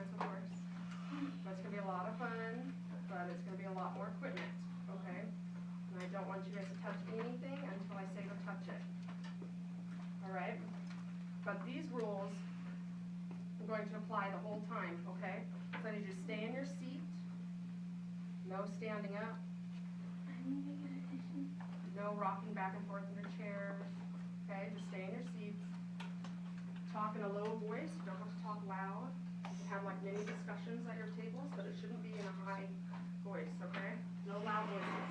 science, of course. But it's going to be a lot of fun, but it's going to be a lot more equipment, okay? And I don't want you guys to touch anything until I say to touch it. All right? But these rules I'm going to apply the whole time, okay? So I need you to stay in your seat. No standing up. No rocking back and forth in your chairs. Okay, just stay in your seats. Talk in a low voice. You don't have to talk loud. You can have like mini discussions at your tables, but it shouldn't be in a high voice, okay? No loud voices.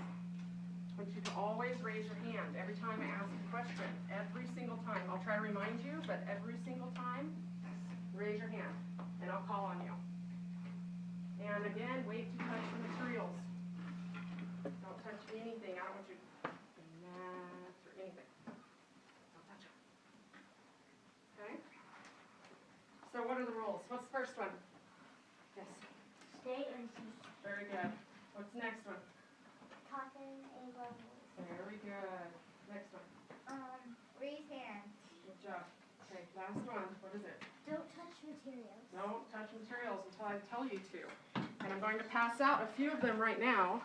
I want you to always raise your hand every time I ask a question. Every single time. I'll try to remind you, but every single time, raise your hand, and I'll call on you. And again, wait to touch the materials. Don't touch anything. I don't want you mats or anything. Don't touch them. Okay? So what are the rules? What's the first one? Yes. Stay in seat. Very good. What's the next one? Talking a low voice. Very good. Next one. Raise hand. Good job. Okay, last one. What is it? Don't touch materials. Don't touch materials until I tell you to. And I'm going to pass out a few of them right now.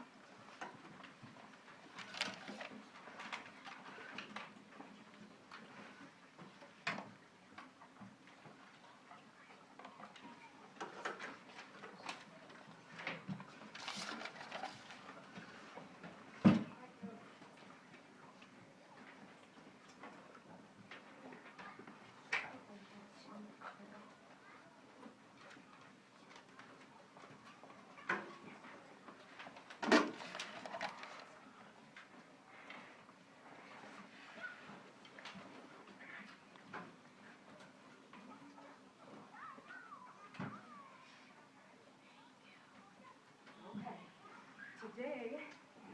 Today,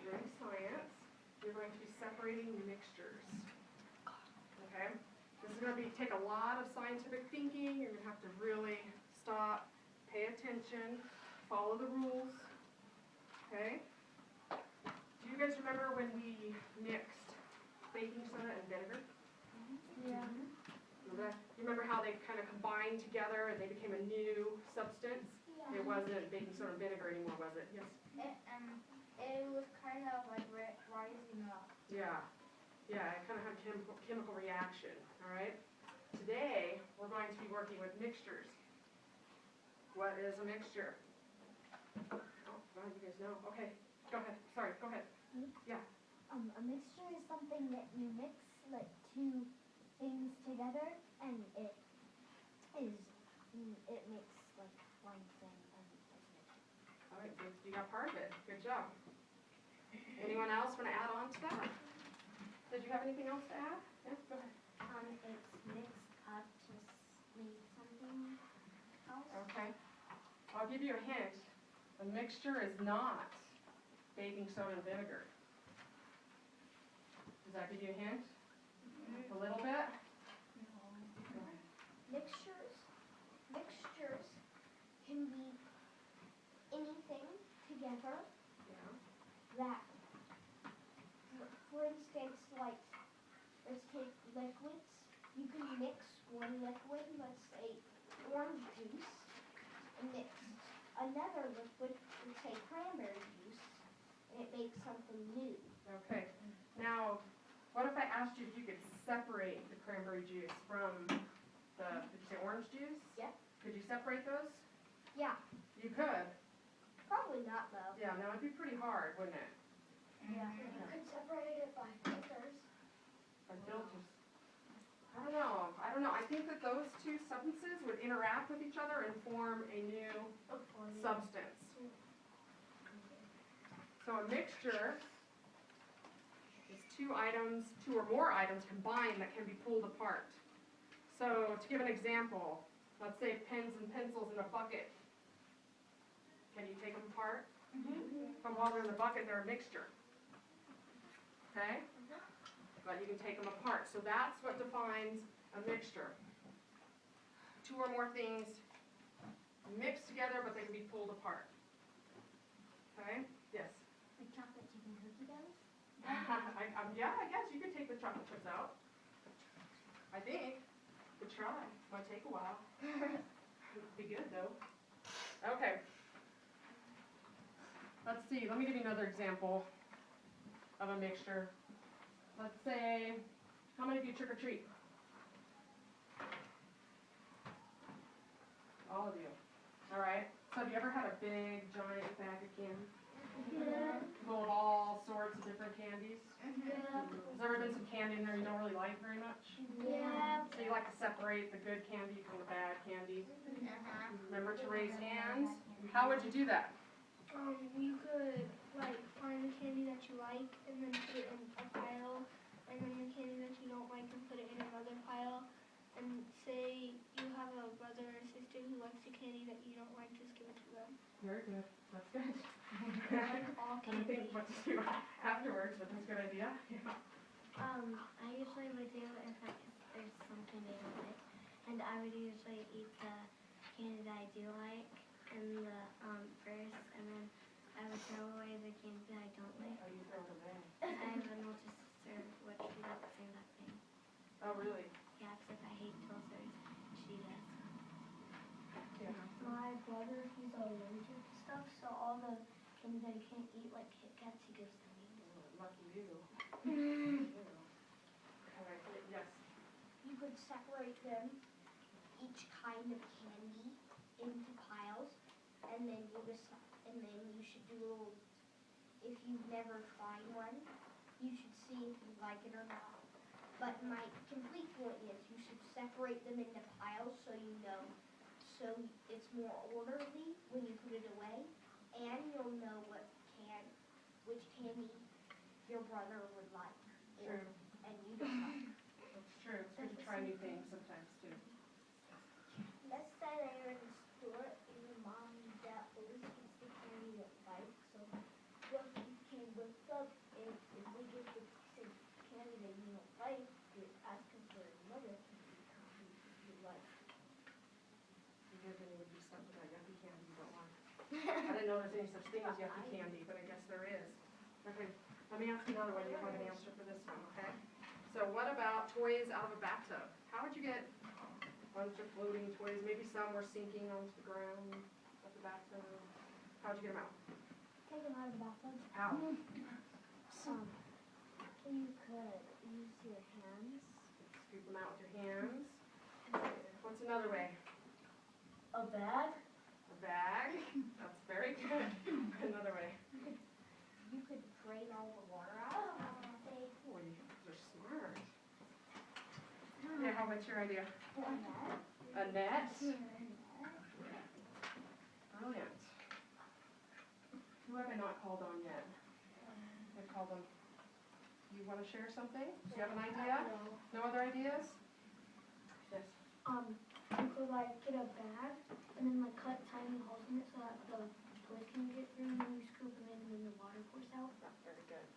during science, you're going to be separating mixtures. Okay? This is going to take a lot of scientific thinking. You're going to have to really stop, pay attention, follow the rules. Okay? Do you guys remember when we mixed baking soda and vinegar? Yeah. Remember that? You remember how they kind of combined together and they became a new substance? Yeah. It wasn't baking soda and vinegar anymore, was it? Yes? It was kind of like rising up. Yeah, it kind of had a chemical reaction, all right? Today, we're going to be working with mixtures. What is a mixture? Oh, well, you guys know. Okay, go ahead. Sorry, go ahead. Yeah. A mixture is something that you mix like two things together, and it makes like one thing as a mixture. All right, good. You got part of it. Good job. Anyone else want to add on to that? Did you have anything else to add? Yeah, go ahead. It's mixed up to make something else. Okay. I'll give you a hint. A mixture is not baking soda and vinegar. Does that give you a hint? A little bit? Mixtures can be anything together Yeah. that, for instance, like, let's take liquids. You can mix one liquid, let's say orange juice, and mix another liquid, let's say cranberry juice, and it makes something new. Okay. Now, what if I asked you if you could separate the cranberry juice from the, did you say orange juice? Yep. Could you separate those? Yeah, You could. probably not though. Yeah, now it'd be pretty hard, wouldn't it? Yeah. You could separate it by filters. By filters. I don't know. I think that those two substances would interact with each other and form a new substance. So a mixture is two or more items combined that can be pulled apart. So to give an example, let's say pens and pencils in a bucket. Can you take them apart? But while they're in the bucket, they're a mixture. Okay? But you can take them apart. So that's what defines a mixture. Two or more things mixed together, but they can be pulled apart. Okay? Yes? Like chocolate chip and cookie dough? Yeah, I guess you could take the chocolate chips out. I think. Good try. Might take a while. Be good though. see, let me give you another example of a mixture. Let's say, how many of you trick or treat? All of you. All right. So have you ever had a big, giant bag of candy? Yeah. Full of all sorts of different candies? Yeah. Has there ever been some candy in there you don't really like very much? Yeah. So you like to separate the good candy from the bad candy? Remember to raise hands. How would you do that? You could like find the candy that you like and then put it in a pile, and then the candy that you don't like and put it in another pile. And say you have a brother or sister who likes the candy that you don't like, just give it to them. Very good. That's good. Like all I'm gonna candy. think what to do afterwards, but that's a good idea. Yeah. I usually would do if there's some candy I don't like, and I would usually eat the candy that I do like and the first, and then I would throw away the candy that I don't like. Oh, you throw it away. I have an older sister which she does the same thing. Oh, really? Yeah, except I hate toasters. She does. Yeah. My brother, he's allergic to stuff, so all the candy that he can't eat, like Kit Kats, he gives to me. Lucky you. All right. Yes. You could separate them, each kind of candy, into piles, and then you should do a little. If you've never tried one, you should see if you like it or not. But my complete point is you should separate them into piles so you know, so it's more orderly when you put it away, and you'll know which candy your brother would like. True. And you don't like. That's true. It's good to try new things sometimes too. Let's say they're in the store and your mom and dad always eats the candy that they like. So what you can look up if they get the same candy that you don't like, you're asking for another candy you like. You guys would be stuck with that yucky candy you don't like. I didn't know there's any such thing as yucky candy, but I guess there is. Okay, let me ask you another one. You have an answer for this one, okay? So what about toys out of a bathtub? How would you get a bunch of floating toys? Maybe some were sinking onto the ground of the bathtub. How'd you get them out? Take them out of the bathtub. How? You could use your hands. Scoop them out with your hands. What's another way? A bag? A bag. That's very good. Another way. You could drain all the water out. Boy, you guys are smart. Yeah, how about your idea? A net? Brilliant. Who have I not called on yet? I called them. You want to share something? Do you have an idea? No other ideas? Yes. You could like get a bag and then like cut tiny holes in it so that the toys can get through, and then you scoop them in and then the water pours out. Very good.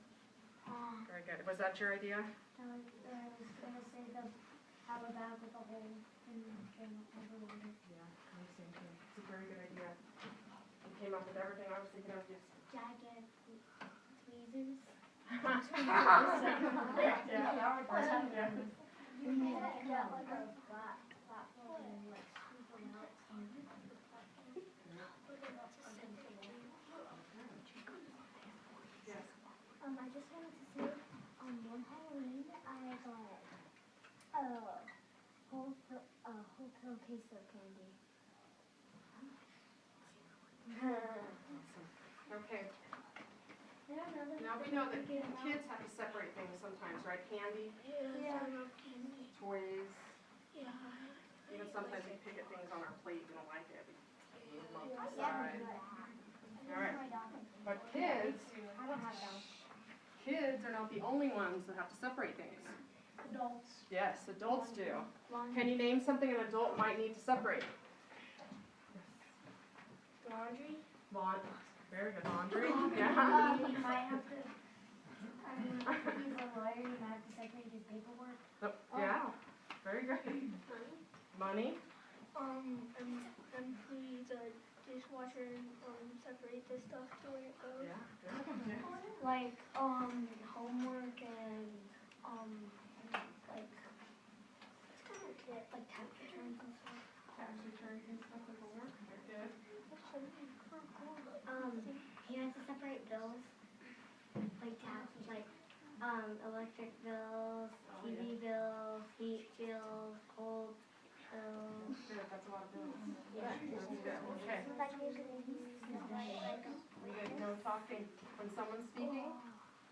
Very good. Was that your idea? I was gonna say have a bag with a hole and drain over water. Yeah, same thing. It's a very good idea. You came up with everything I was thinking of. Just Jagged tweezers. yeah, that would work. Yeah. You can get like a flat platform and like scoop them out. Yes. I just wanted to say, one Halloween I got whole queso candy. Okay. Now we know that kids have to separate things sometimes, right? Candy, Yeah. toys, Yeah. even sometimes we pick at things on our plate, we don't like it. We move them off to the Yeah. side. All right. But kids, I don't have those. kids are not the only ones that have to separate things. Adults. Yes, adults do. Laundry. Can you name something an adult might need to separate? Laundry. Very good. Laundry. You Yeah. might have to. If he's a lawyer, you might have to separate his paperwork. Yeah. Very good. Money. And please, dishwasher, separate the stuff to where it goes. Yeah. Like, homework and, like, it's kind of like like tax returns and stuff. Tax returns and stuff like homework. Very good. he has to separate bills, like electric bills, TV bills, heat bills, cold bills. Good, that's a lot of bills. Yeah. That's good, okay. Like usually We get no talking when someo's speaking,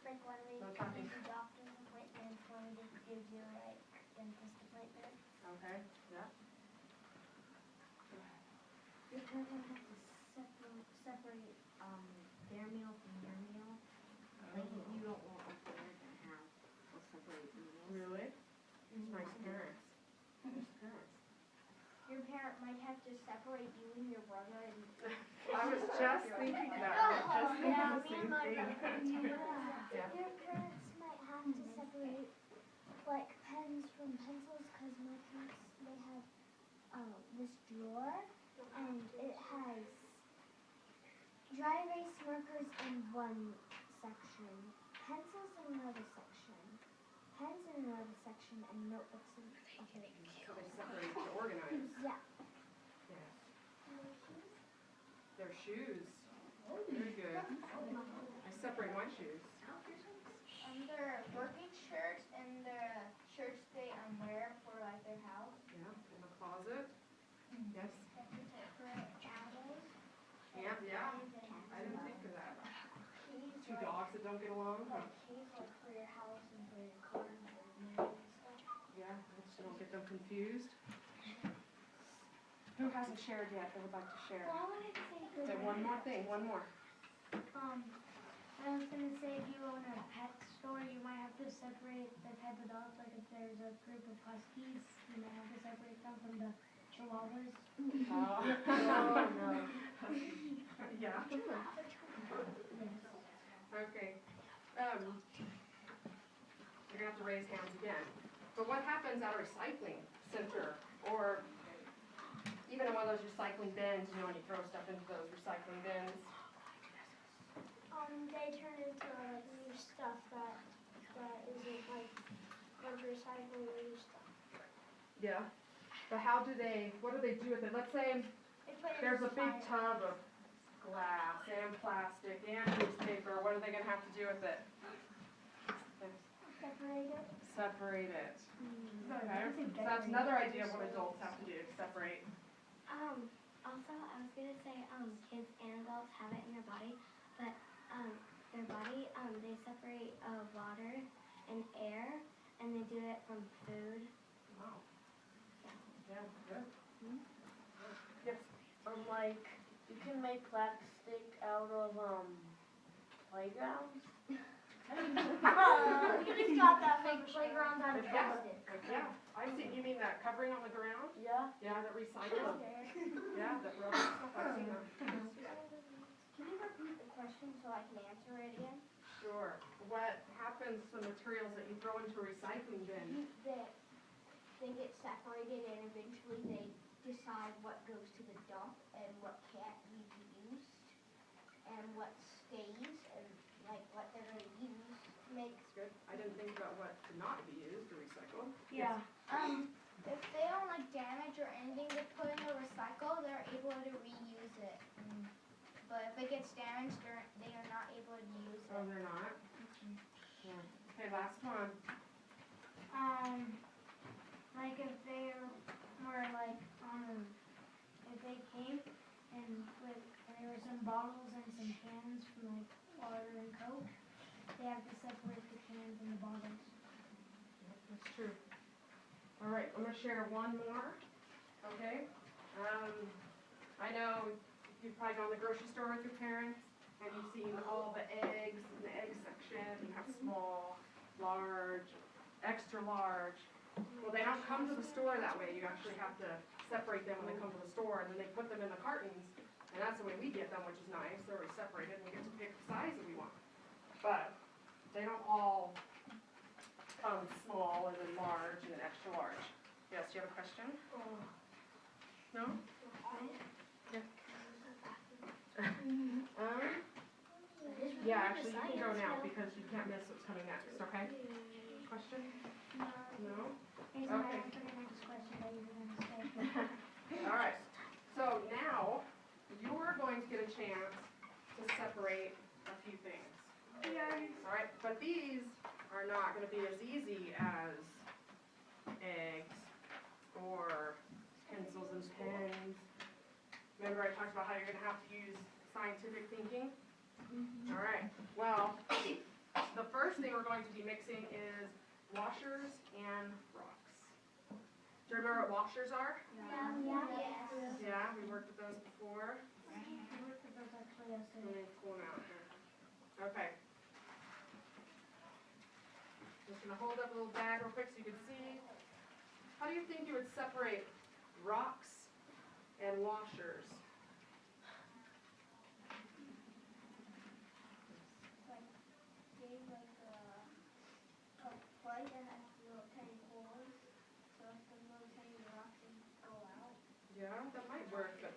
like when we no do talking. doctor's appointments, when we give you like dentist appointments. Okay, yeah. Your parents have to separate their meal from your meal. Like you don't want a parent to have a separate meal. Really? Nice parents. Nice parents. Your parent might have to separate you and your brother and I was just thinking that. I was just yeah, me thinking and my the same brother thing. too. Yeah. Your parents might have to separate like pens from pencils because my parents they have this drawer and it has dry erase markers in one section, pencils in another section, pens in another section, and notebooks in other. So they separate to organize. Yeah. Yes. Their shoes. Very good. I separate my shoes. Their working shirts and their shirts they wear for like their house. Yeah, in the closet. Yes. Yeah, yeah. I didn't think of that. Two dogs that don't get along. Like keys like for your house and for your car and for your mail and stuff. Yeah, so don't get them confused. Who hasn't shared yet that would like to share? Well, I wanted to say Say one more thing, one more. I was gonna say if you own a pet store, you might have to separate the type of dogs. Like if there's a group of huskies, you might have to separate them from the chihuahuas. Oh, no. Yeah. Okay. You're gonna have to raise hands again. But what happens at a recycling center or even in one of those recycling bins, you know, when you throw stuff into those recycling bins? They turn into like new stuff that isn't like recycling new stuff. Yeah. But what do they do with it? Let's say They put it there's in a big fire. tub of glass and plastic and newspaper. What are they gonna have to do with it? Separate it. Separate it. Okay. So that's another idea of what adults have to do, separate. Also, I was gonna say, kids and adults have it in their body, but, their body, they separate, water and air, and they do it from food. Wow. Yeah, good. Yes. Like, you can make plastic out of, playgrounds. You just got that big playground out of Yeah. plastic. Yeah. I've seen, you mean that covering on the ground? Yeah. Yeah, that recycles? Yeah, that rubber stuff, I've seen that. Can you repeat the question so I can answer it again? Sure. What happens to the materials that you throw into a recycling bin? They get separated and eventually they decide what goes to the dump and what can't be used and what stays and like what they're gonna use to make. That's good. I didn't think about what to not be used or recycle. Yeah. If they don't like damage or anything they put in the recycle, they're able to reuse it. But if it gets damaged, they are not able to use Oh, it. they're not? Yeah. Okay, last one. Like if they were like if they came and there were some bottles and some cans from like water and Coke, they have to separate the cans and the bottles. That's true. All right, I'm gonna share one more, okay? I know you've probably gone to the grocery store with your parents and you've seen all the eggs in the egg section. You have small, large, extra large. Well, they don't come to the store that way. You actually have to separate them when they come to the store, and then they put them in the cartons, and that's the way we get them, which is nice. They're already separated, and we get to pick the size that we want. But they don't all come small and then large and then extra large. Yes, do you have a question? No? Yeah. Yeah, actually, you can go now because you can't miss what's coming next, okay? Question? No? Here's my answer to the next question that you were gonna say. All right. So now you're going to get a chance to separate a few things. Alright, but these are not gonna be as easy as eggs or pencils and pens. Remember I talked about how you're gonna have to use scientific thinking? Alright, well, the first thing we're going to be mixing is washers and rocks. Do you remember what washers are? Yeah, we worked with those before. Let me pull them out here. Okay. Just gonna hold up a little bag real quick so you can see. How do you think you would separate rocks and washers? Plate that has little tiny holes, so if the little tiny rocks can go out. Yeah, that might work, but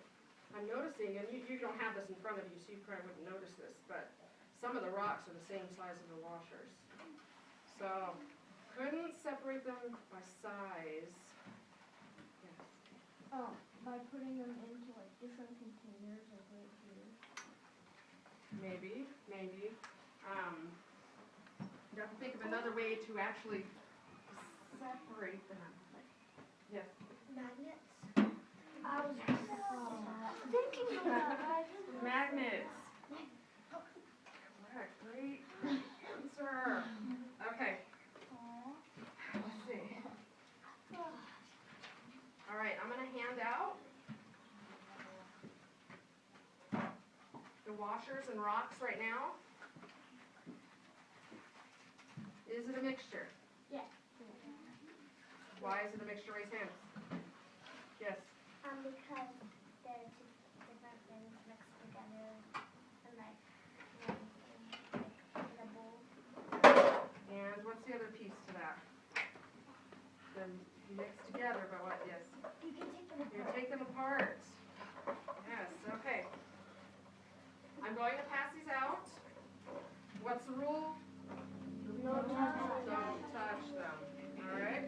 I'm noticing, and you don't have this in front of you, so you probably wouldn't notice this, but some of the rocks are the same size as the washers. So, couldn't separate them by size. Yes. Oh, by putting them into like different containers like right here. Maybe. You have to think of another way to actually separate them. Yes. Magnets. I was thinking of that. Magnets. What a great answer. Okay, let's see. All right, I'm gonna hand out the washers and rocks right now. Is it a mixture? Yeah. Why is it a mixture? Raise hands. Yes. Because they're two different things mixed together and like in a bowl. And what's the other piece to that? They're mixed together, but what? Yes. You can take them You apart. take them apart. Yes, okay. I'm going to pass these out. What's the rule? Don't touch them. All right?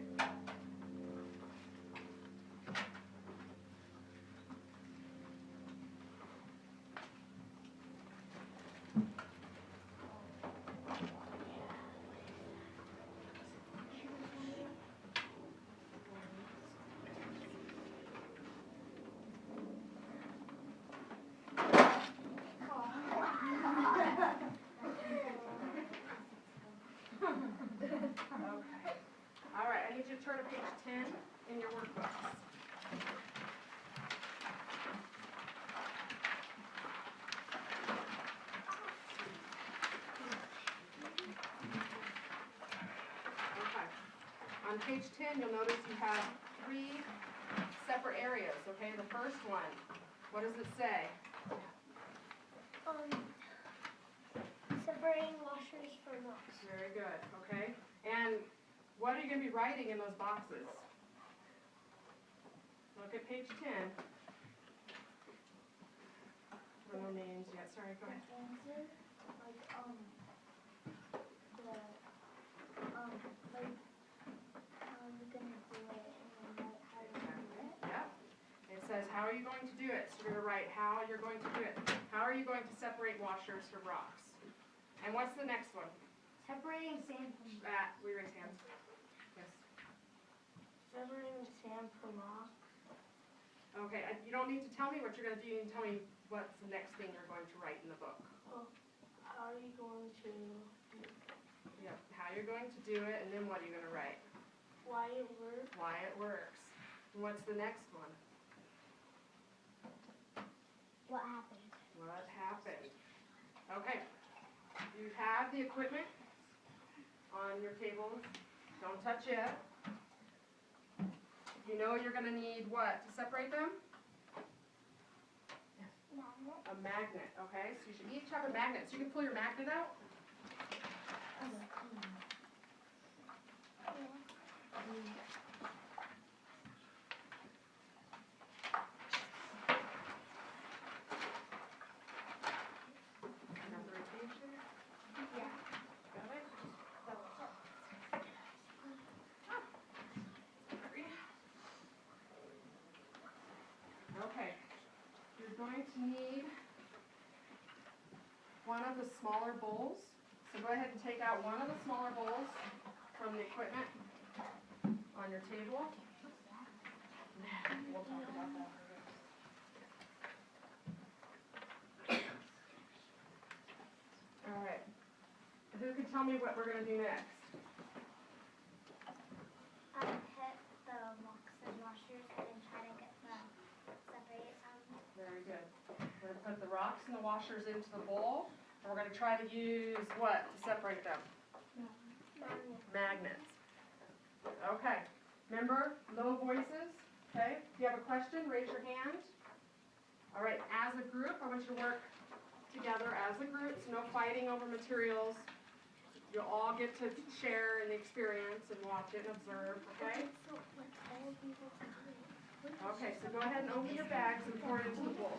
Okay. All right, I need you to turn to page 10 in your workbooks. Okay. On page 10, you'll notice you have 3 separate areas, okay? The first one, what does it say? Separating washers from rocks. Very good, okay? And what are you going to be writing in those boxes? Look at page 10. No names yet, sorry, go ahead. Answer, like you're gonna do it and then write how you're gonna do it. Yep. It says, how are you going to do it? So you're going to write how you're going to do it. How are you going to separate washers from rocks? And what's the next one? Separating sand from We raise hands. Yes. Separating sand from rock. Okay, you don't need to tell me what you're going to do. You can tell me what's the next thing you're going to write in the book. How are you going to, Yep. How you're going to do it, and then what are you going to write? why it works? Why it works. And what's the next one? what happened. What happened? Okay. You have the equipment on your tables. Don't touch it. You know you're going to need what to separate them? Magnet. A magnet, okay? So you should each have a magnet. So you can pull your magnet out. Got the right page there? Yeah. Got it? Sorry. Okay. You're going to need one of the smaller bowls. So go ahead and take out one of the smaller bowls from the equipment on your table. We'll talk about that. All right. Who can tell me what we're going to do next? Hit the rocks and washers and try to get the separate them. Very good. We're going to put the rocks and the washers into the bowl. And we're going to try to use what to separate them? Magnets. Okay. Remember, low voices. Okay. If you have a question, raise your hand. All right. As a group, I want you to work together as a group. So no fighting over materials. You'll all get to share in the experience and watch it and observe. Okay. Okay. So go ahead and open your bags and pour it into the bowl.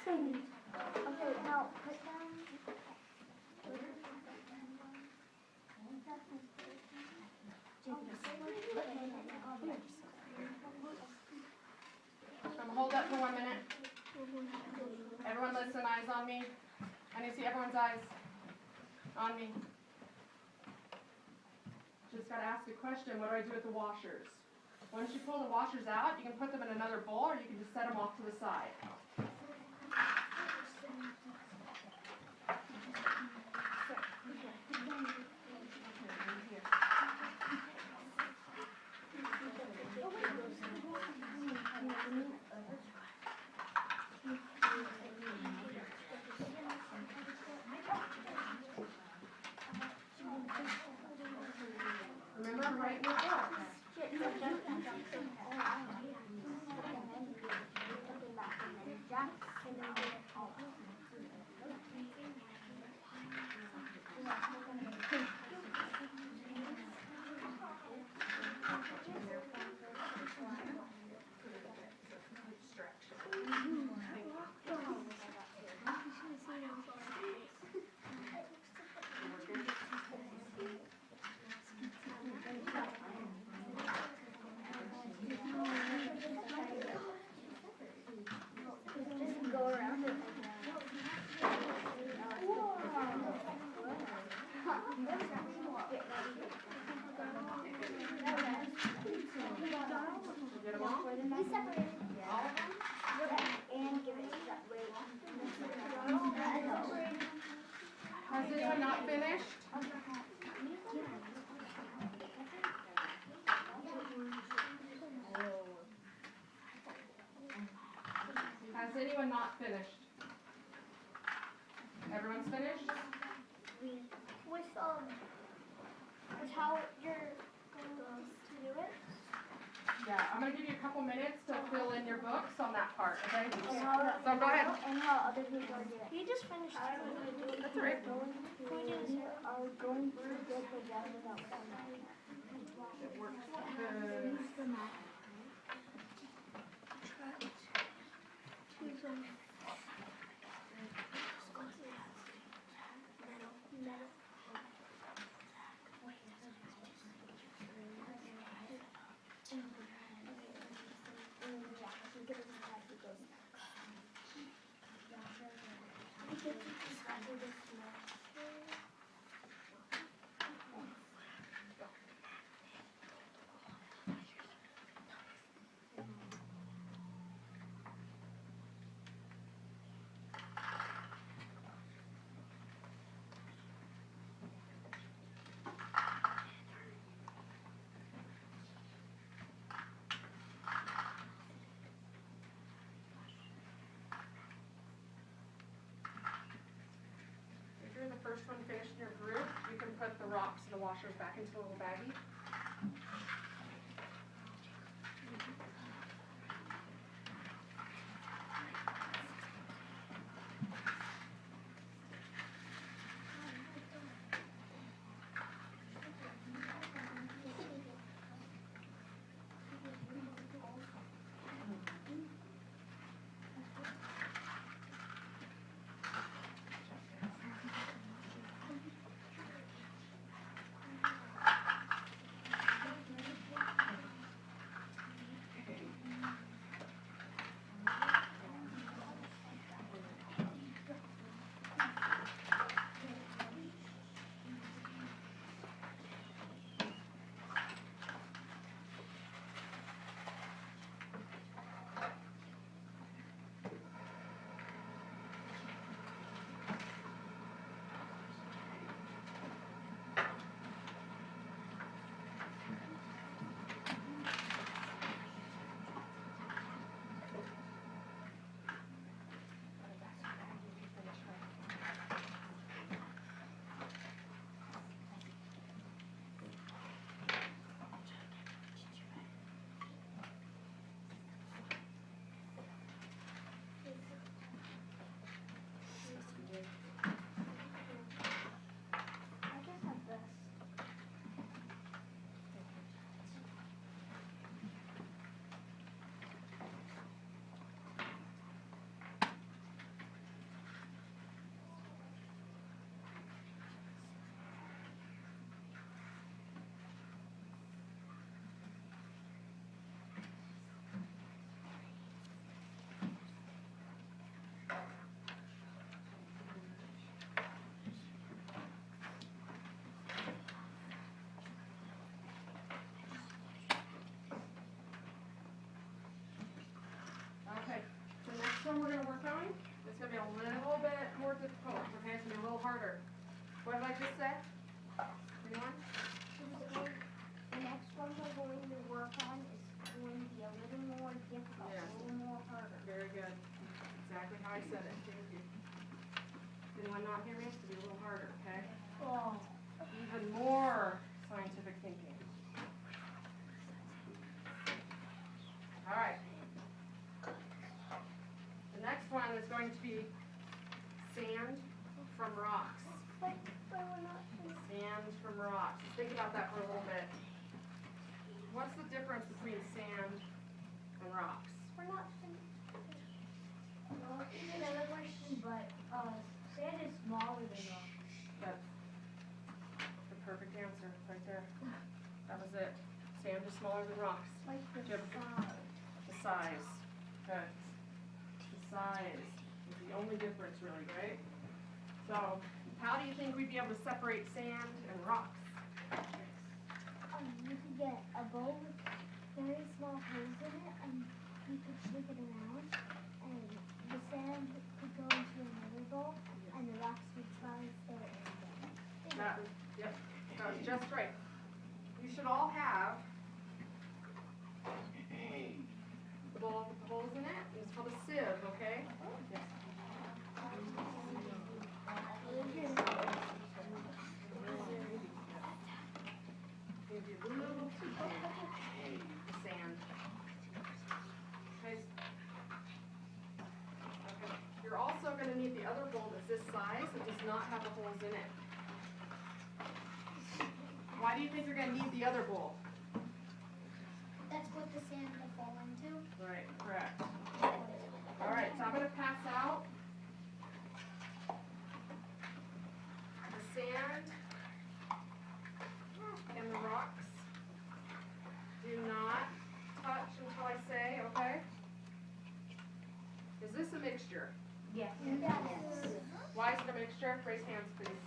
Okay, now put down. Hold up for 1 minute. Everyone listen, eyes on me. I need to see everyone's eyes on me. Just gotta ask a question, what do I do with the washers? Once you pull the washers out, you can put them in another bowl or you can just set them off to the side. Remember, write in your books. Get them all? We separated. All of them? And give it that way. Has anyone not finished? Has anyone not finished? Everyone's finished? With how you're going to do it. Yeah, I'm gonna give you a couple minutes to fill in your books on that part, okay? And how, So go ahead. And how other people are doing it. You just finished. That's all right. Are going to get the job without It works good. If you're the first one finished in your group, you can put the rocks and the washers back into a little baggie. I said it, thank you. Anyone not hear me? It's gonna be a little harder, okay? Oh. Even more scientific thinking. All right. The next one is going to be sand from rocks. But we're not. Sand from rocks. Think about that for a little bit. What's the difference between sand and rocks? We're not. Well, another question, but sand is smaller than rock. That's the perfect answer right there. That was it. Sand is smaller than rocks. Like the Jim. size. The size. Okay. The size is the only difference really, right? So, how do you think we'd be able to separate sand and rocks? You could get a bowl with very small holes in it, and you could shake it around, and the sand could go into another bowl, and the rocks would slide there. That was, yep, that was just right. You should all have the bowl with the holes in it. It's called a sieve, okay? Yes. Give you a little sand. Okay. Okay. You're also going to need the other bowl that's this size that does not have the holes in it. Why do you think you're going to need the other bowl? That's what the sand will fall into. Right, correct. All right, so I'm going to pass out the sand and the rocks. Do not touch until I say, okay? Is this a mixture? Yes. Yes. Why is it a mixture? Raise hands, please.